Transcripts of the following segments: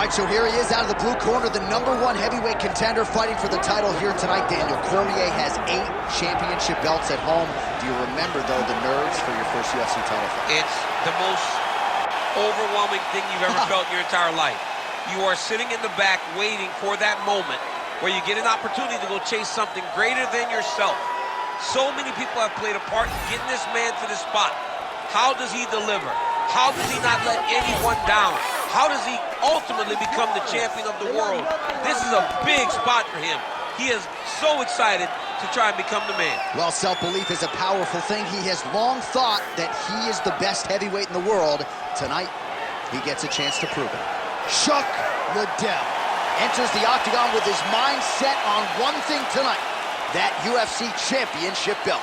right, so here he is out of the blue corner, the #1 heavyweight contender fighting for the title here tonight. Daniel Cormier has 8 championship belts at home. Do you remember, though, the nerves for your first UFC title fight? It's the most overwhelming thing you've ever felt in your entire life. You are sitting in the back waiting for that moment where you get an opportunity to go chase something greater than yourself. So many people have played a part in getting this man to this spot. How does he deliver? How does he not let anyone down? How does he ultimately become the champion of the world? This is a big spot for him. He is so excited to try and become the man. Well, self-belief is a powerful thing. He has long thought that he is the best heavyweight in the world. Tonight, he gets a chance to prove it. Chuck Liddell enters the octagon with his mind set on one thing tonight, that UFC championship belt.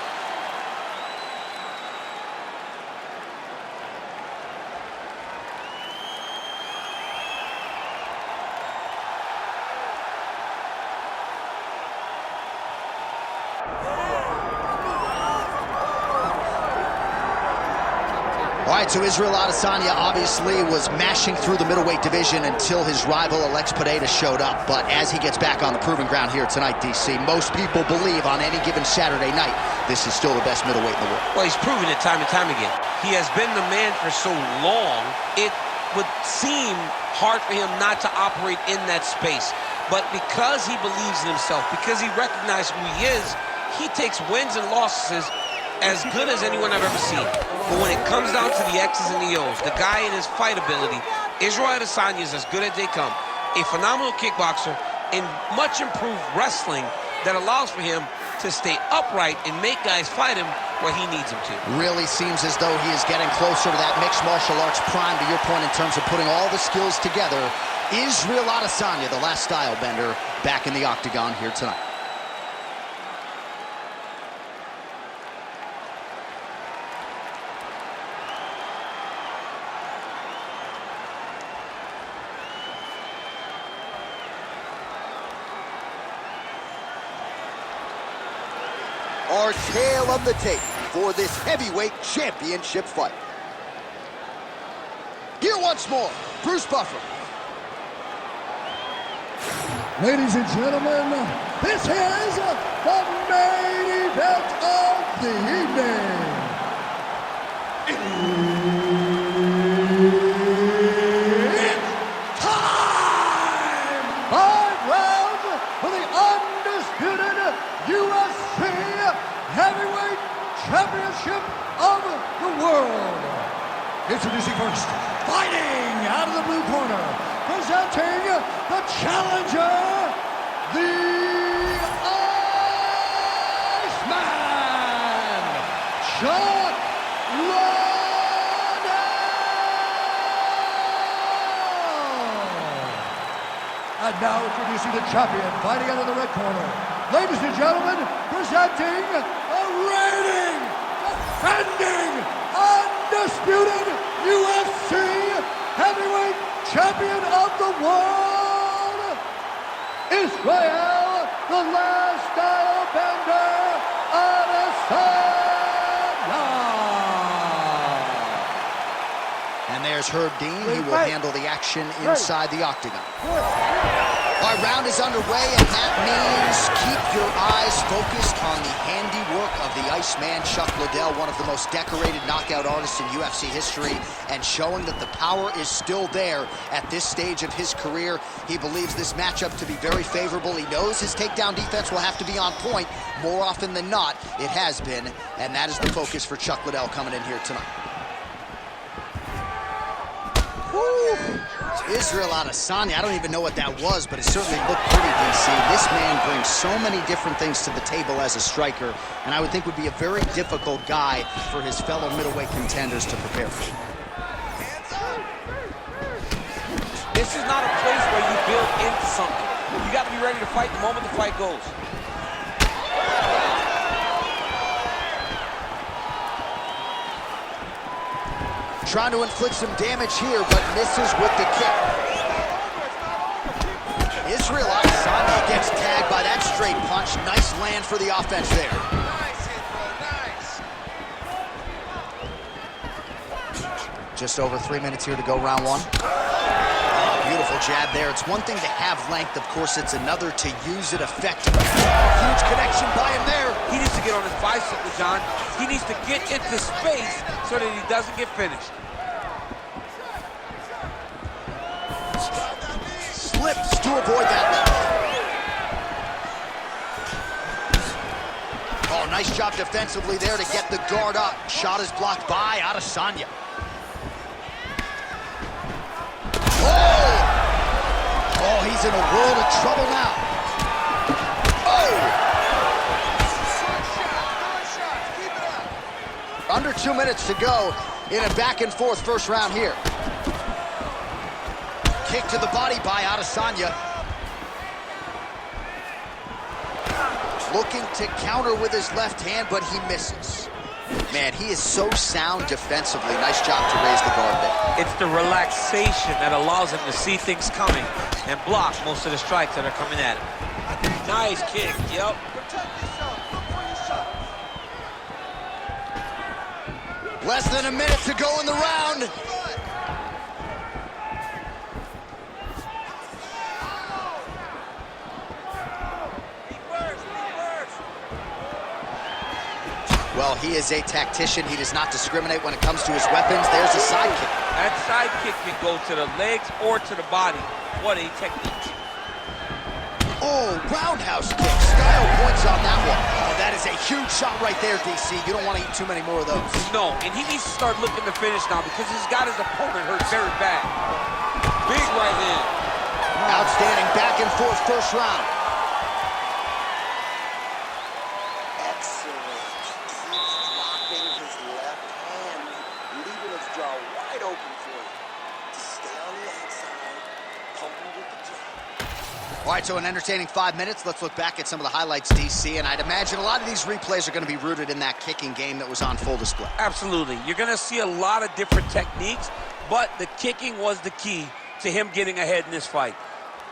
All right, so Israel Adesanya obviously was mashing through the middleweight division until his rival Alex Pereira showed up. But as he gets back on the proving ground here tonight, DC, most people believe on any given Saturday night, this is still the best middleweight in the world. Well, he's proven it time and time again. He has been the man for so long, it would seem hard for him not to operate in that space. But because he believes in himself, because he recognizes who he is, he takes wins and losses as good as anyone I've ever seen. But when it comes down to the X's and the O's, the guy in his fight ability, Israel Adesanya is as good as they come. A phenomenal kickboxer and much improved wrestling that allows for him to stay upright and make guys fight him where he needs them to. Really seems as though he is getting closer to that mixed martial arts prime, to your point, in terms of putting all the skills together. Israel Adesanya, the last style bender, back in the octagon here tonight. Our tale of the tape for this heavyweight championship fight. Here once more, Bruce Buffer. Ladies and gentlemen, this is the main event of the evening. It's time! 5 rounds for the undisputed UFC Heavyweight Championship of the world. Introducing first, fighting out of the blue corner, presenting the challenger, the Iceman, Chuck Liddell. And now introducing the champion, fighting out of the red corner. Ladies and gentlemen, presenting a reigning, defending, undisputed UFC Heavyweight Champion of the world, Israel, the last style bender, Adesanya. And there's Herb Dean. He will handle the action inside the octagon. Our round is underway, and that means keep your eyes focused on the handiwork of the Iceman, Chuck Liddell, one of the most decorated knockout artists in UFC history, and showing that the power is still there at this stage of his career. He believes this matchup to be very favorable. He knows his takedown defense will have to be on point. More often than not, it has been, and that is the focus for Chuck Liddell coming in here tonight. Woo. Israel Adesanya, I don't even know what that was, but it certainly looked pretty, DC. This man brings so many different things to the table as a striker, and I would think would be a very difficult guy for his fellow middleweight contenders to prepare for. This is not a place where you build into something. You got to be ready to fight the moment the fight goes. Trying to inflict some damage here, but misses with the kick. Israel Adesanya gets tagged by that straight punch. Nice land for the offense there. Nice hit, bro, nice. Just over 3 minutes here to go, round one. Oh, beautiful Powerful jab there. It's one thing to have length. Of course, it's another to use it effectively. Huge connection by him there. He needs to get on his bicycle, John. He needs to get into space so that he doesn't get finished. Slips to avoid that left. Oh, nice job defensively there to get the guard up. Shot is blocked by Adesanya. Oh, he's in a world of trouble now. Oh! Under 2 minutes to go in a back-and-forth first round here. Kick to the body by Adesanya. Looking to counter with his left hand, but he misses. Man, he is so sound defensively. Nice job to raise the guard there. It's the relaxation that allows him to see things coming and block most of the strikes that are coming at him. Nice kick, yep. Less than a minute to go in the round. Well, he is a tactician. He does not discriminate when it comes to his weapons. There's a side kick. That side kick can go to the legs or to the body. What a technique. Oh, roundhouse kick. Style points on that one. Oh, that is a huge shot right there, DC. You don't want to eat too many more of those. No, and he needs to start looking to finish now because he's got his opponent hurt very bad. Big right hand. Outstanding back and forth first round. All right, so an entertaining 5 minutes. Let's look back at some of the highlights, DC, and I'd imagine a lot of these replays are going to be rooted in that kicking game that was on full display. Absolutely. You're going to see a lot of different techniques, but the kicking was the key to him getting ahead in this fight.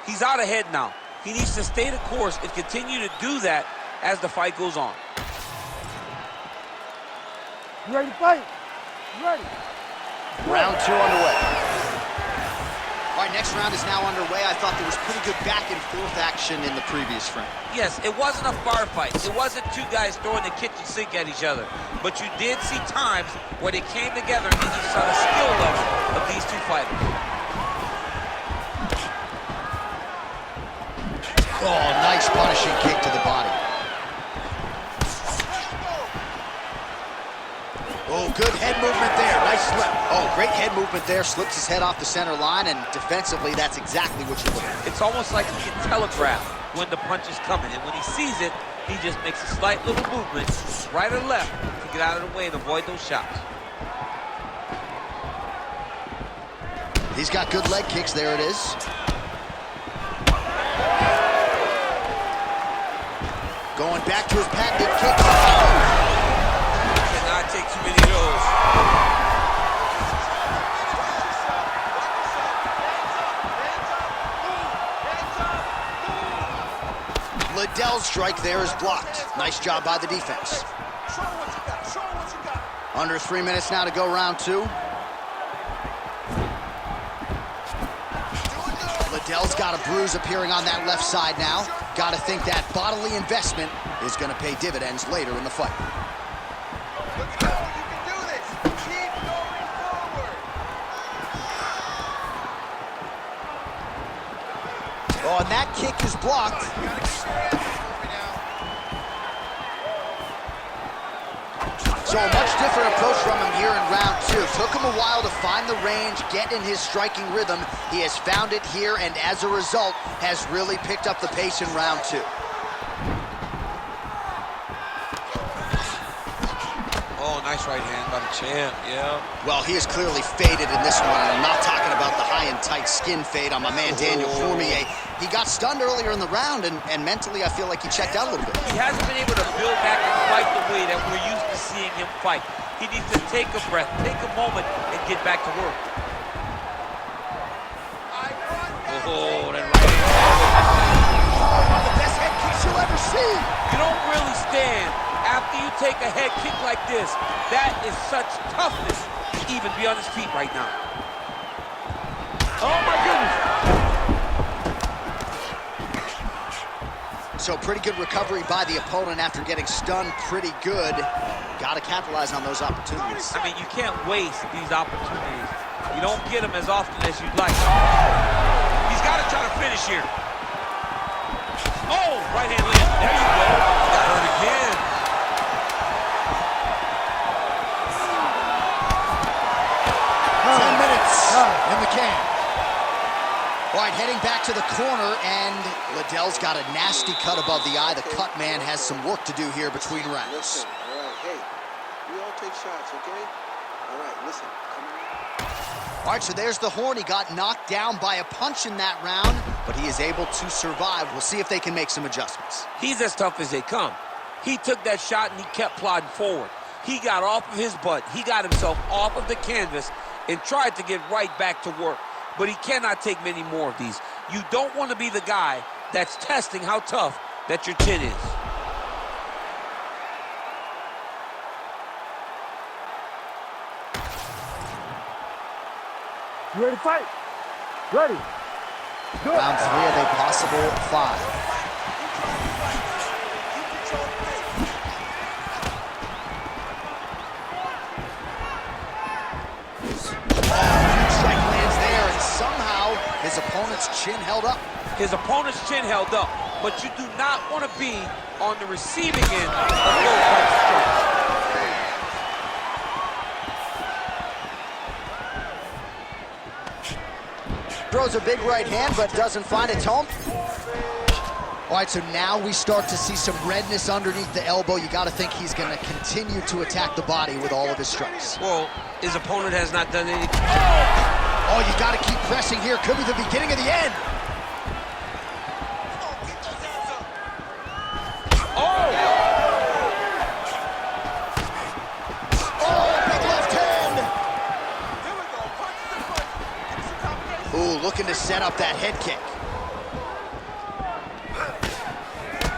He's out ahead now. He needs to stay the course and continue to do that as the fight goes on. You ready to fight? You ready? Round 2 underway. All right, next round is now underway. I thought there was pretty good back-and-forth action in the previous frame. Yes, it wasn't a bar fight. It wasn't two guys throwing the kitchen sink at each other. But you did see times where they came together and you saw the skill level of these two fighters. Oh, nice punishing kick to the body. Oh, good head movement there. Nice slip. Oh, great head movement there. Slips his head off the center line, and defensively, that's exactly what you're looking for. It's almost like he can telegraph when the punch is coming. And when he sees it, he just makes a slight little movement, right or left, to get out of the way and avoid those shots. He's got good leg kicks. There it is. Going back to his patented kicks. Oh! Cannot take too many of those. Liddell's strike there is blocked. Nice job by the defense. Under 3 minutes now to go round 2. Liddell's got a bruise appearing on that left side now. Got to think that bodily investment is going to pay dividends later in the fight. Oh, and that kick is blocked. So a much different approach from him here in round 2. Took him a while to find the range, get in his striking rhythm. He has found it here, and as a result, has really picked up the pace in round 2. Oh, nice right hand by the champ, yeah. Well, he is clearly faded in this one, and I'm not talking about the high and tight skin fade on my man Daniel Cormier. He got stunned earlier in the round, and mentally I feel like he checked out a little bit. He hasn't been able to build back and fight the way that we're used to seeing him fight. He needs to take a breath, take a moment, and get back to work. Oh, that right hand. One of the best head kicks you'll ever see. You don't really stand after you take a head kick like this. That is such toughness to even be on his feet right now. Oh, my goodness. So pretty good recovery by the opponent after getting stunned pretty good. Got to capitalize on those opportunities. I mean, you can't waste these opportunities. You don't get them as often as you'd like. He's got to try to finish here. Oh, right hand land. There you go. Got hurt again. Oh. 10 minutes in the can. All right, heading back to the corner, and Liddell's got a nasty cut above the eye. The cut man has some work to do here between rounds. Listen, all right, hey, we all take shots, okay? All right, listen, come on. All right, so there's the horn. He got knocked down by a punch in that round, but he is able to survive. We'll see if they can make some adjustments. He's as tough as they come. He took that shot, and he kept plodding forward. He got off of his butt. He got himself off of the canvas and tried to get right back to work. But he cannot take many more of these. You don't want to be the guy that's testing how tough that your chin is. You ready to fight? Ready. Good. Round 3 of a possible 5. His opponent's chin held up. His opponent's chin held up, but you do not want to be on the receiving end of those types of strikes. Throws a big right hand, but doesn't find its home. All right, so now we start to see some redness underneath the elbow. You got to think he's going to continue to attack the body with all of his strikes. Well, his opponent has not done anything. Oh, you got to keep pressing here. Could be the beginning of the end. Oh! Oh, big left hand. Ooh, looking to set up that head kick.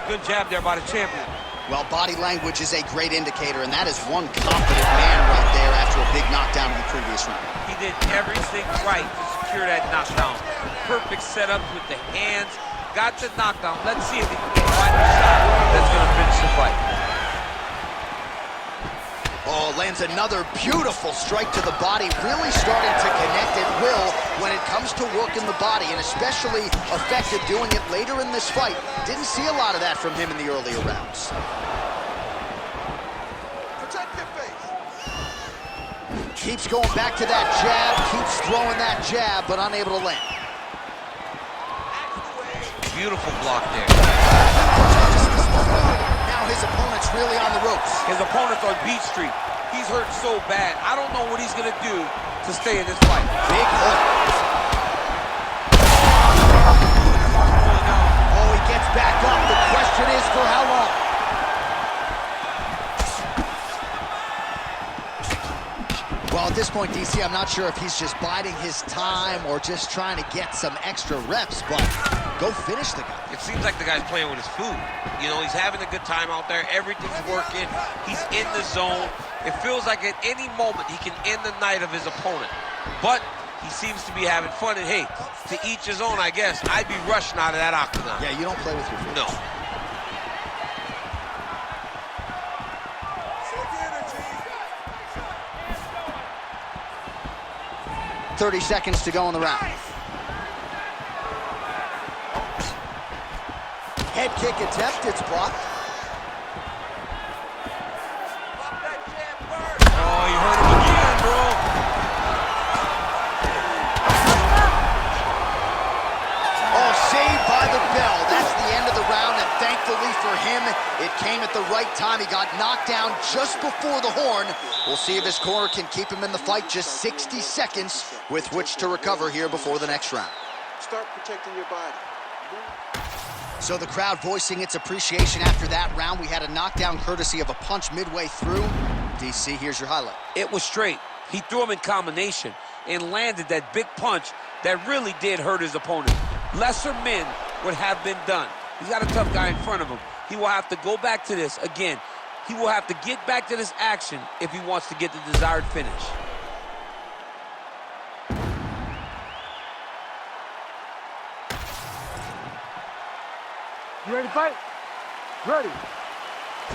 Good jab there by the champion. Well, body language is a great indicator, and that is one confident man right there after a big knockdown in the previous round. He did everything right to secure that knockdown. Perfect setups with the hands. Got the knockdown. Let's see if he can find a shot that's going to finish the fight. Oh, lands another beautiful strike to the body, really starting to connect at will when it comes to working the body, and especially effective doing it later in this fight. Didn't see a lot of that from him in the earlier rounds. Protect your face. Keeps going back to that jab, keeps throwing that jab, but unable to land. Beautiful block there. Now his opponent's really on the ropes. His opponent's on Beat Street. He's hurt so bad. I don't know what he's going to do to stay in this fight. Big hook. Oh, he gets back up. The question is for how long? Well, at this point, DC, I'm not sure if he's just biding his time or just trying to get some extra reps, but go finish the guy. It seems like the guy's playing with his food. You know, he's having a good time out there. Everything's working. He's in the zone. It feels like at any moment he can end the night of his opponent. But he seems to be having fun. And hey, to each his own, I guess. I'd be rushing out of that octagon. Yeah, you don't play with your food. No. 30 seconds to go in the round. Head kick attempt, it's blocked. Oh, you hurt him again, bro. Oh, saved by the bell. That's the end of the round, and thankfully for him, it came at the right time. He got knocked down just before the horn. We'll see if his corner can keep him in the fight. Just 60 seconds with which to recover here before the next round. Start protecting your body. So the crowd voicing its appreciation after that round. We had a knockdown courtesy of a punch midway through. DC, here's your highlight. It was straight. He threw him in combination and landed that big punch that really did hurt his opponent. Lesser men would have been done. He's got a tough guy in front of him. He will have to go back to this again. He will have to get back to this action if he wants to get the desired finish. You ready to fight? Ready.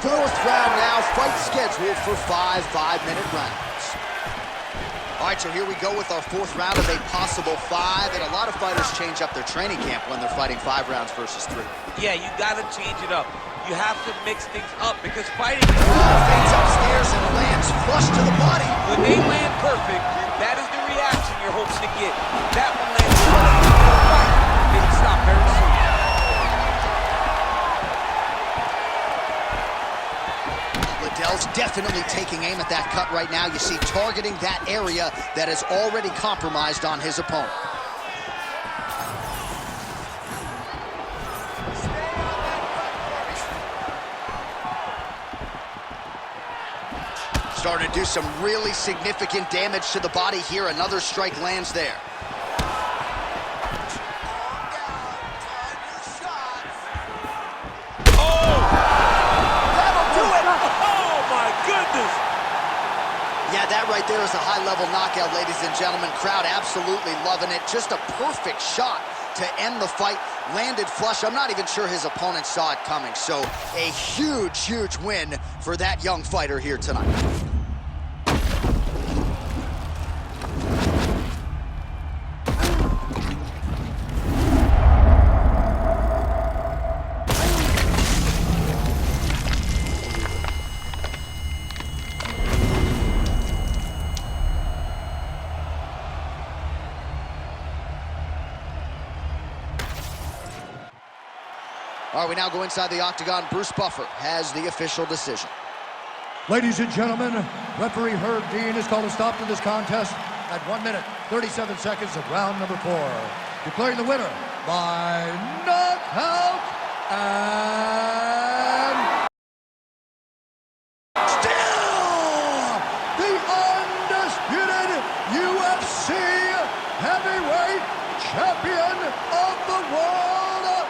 Fourth round now, fight scheduled for 5 5-minute rounds. All right, so here we go with our fourth round of a possible 5, and a lot of fighters change up their training camp when they're fighting 5 rounds versus 3. Yeah, you got to change it up. You have to mix things up because fighting... Fades upstairs and lands flush to the body. When they land perfect, that is the reaction you're hoping to get. That one lands right. They can stop very soon. Liddell's definitely taking aim at that cut right now. You see, targeting that area that is already compromised on his opponent. Starting to do some really significant damage to the body here. Another strike lands there. Yeah, that right there is a high-level knockout, ladies and gentlemen. Crowd absolutely loving it. Just a perfect shot to end the fight. Landed flush. I'm not even sure his opponent saw it coming. So a huge, huge win for that young fighter here tonight. All right, we now go inside the octagon. Bruce Buffer has the official decision. Ladies and gentlemen, referee Herb Dean has called a stop to this contest at 1 minute, 37 seconds of round number 4. Declaring the winner by knockout and... still the undisputed UFC heavyweight champion of the world,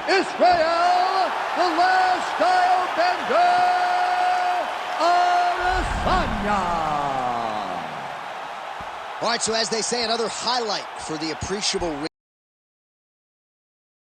Israel, the last style bender, Adesanya. All right, so as they say, another highlight for the appreciable